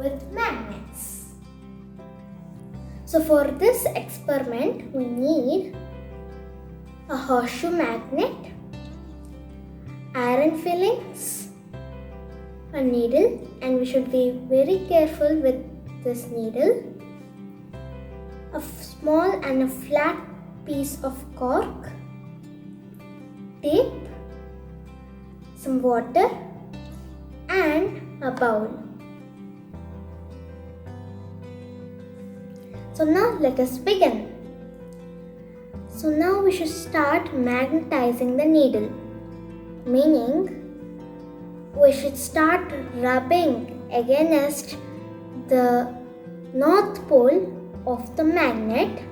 with magnets. So for this experiment, we need a horseshoe magnet, iron fillings, a needle, and we should be very careful with this needle, a small and a flat piece of cork, tape, some water, and a bowl. So now let us begin. So now we should start magnetizing the needle, meaning we should start rubbing against the north pole of the magnet.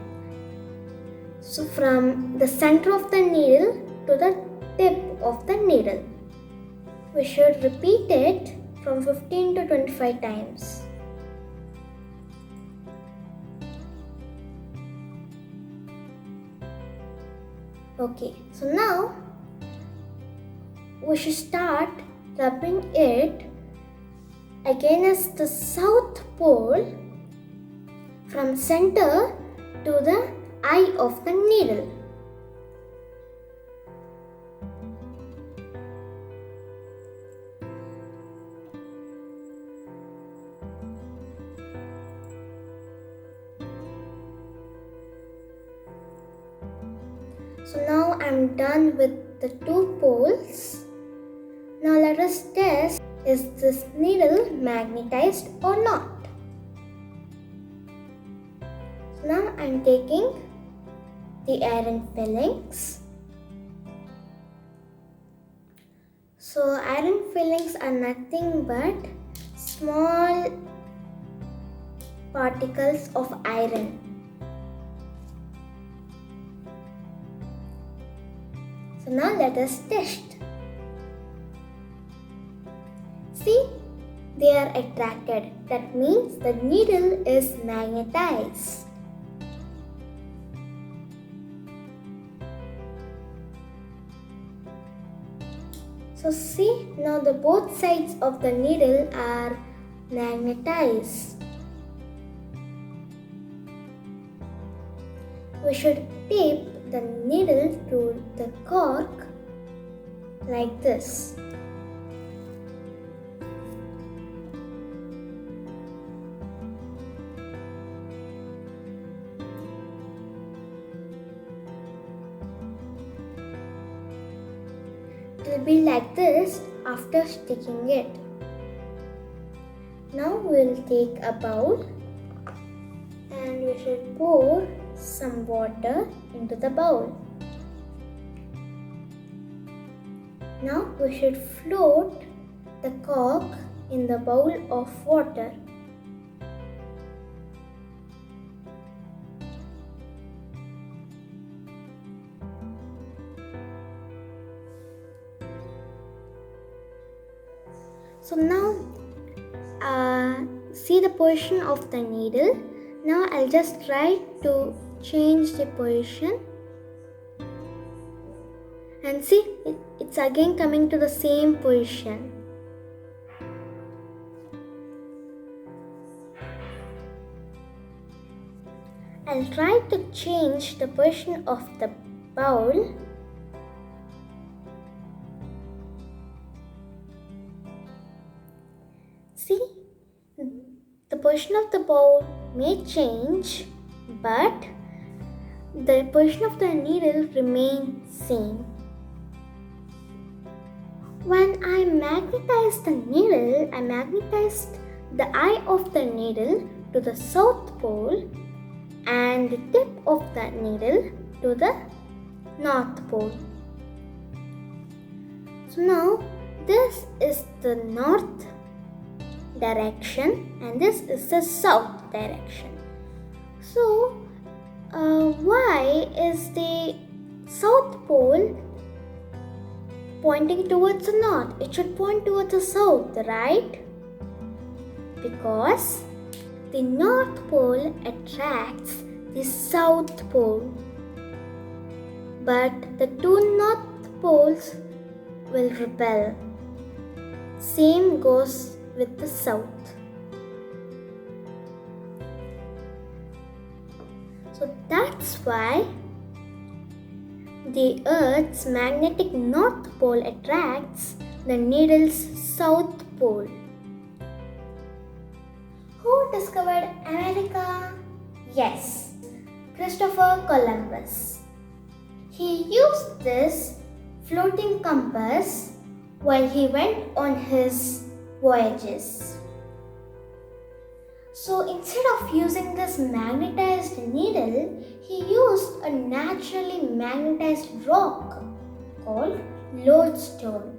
So from the center of the needle to the tip of the needle. We should repeat it from 15 to 25 times. Okay, so now we should start rubbing it against the south pole from center to the eye of the needle. So now I'm done with the two poles. Now let us test, is this needle magnetized or not? So now I'm taking the iron fillings. So iron fillings are nothing but small particles of iron. So now let us test. See, they are attracted. That means the needle is magnetized. So see, now the both sides of the needle are magnetized. We should tape the needle to the cork like this. It will be like this after sticking it. Now we will take a bowl and we should pour some water into the bowl. Now we should float the cork in the bowl of water. So now see the position of the needle. Now I'll just try to change the position and see it's again coming to the same position. I'll try to change the position of the bowl. See, the position of the bowl may change, but the position of the needle remains same. When I magnetized the needle, I magnetized the eye of the needle to the south pole and the tip of the needle to the north pole. So now this is the north direction and this is the south direction. So why is the south pole pointing towards the north? It should point towards the south, right? Because the north pole attracts the south pole, but the two north poles will repel. Same goes with the south. So that's why the Earth's magnetic north pole attracts the needle's south pole. Who discovered America? Yes, Christopher Columbus. He used this floating compass while he went on his voyages. So instead of using this magnetized needle, he used a naturally magnetized rock called lodestone.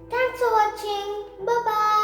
Thanks for watching. Bye bye.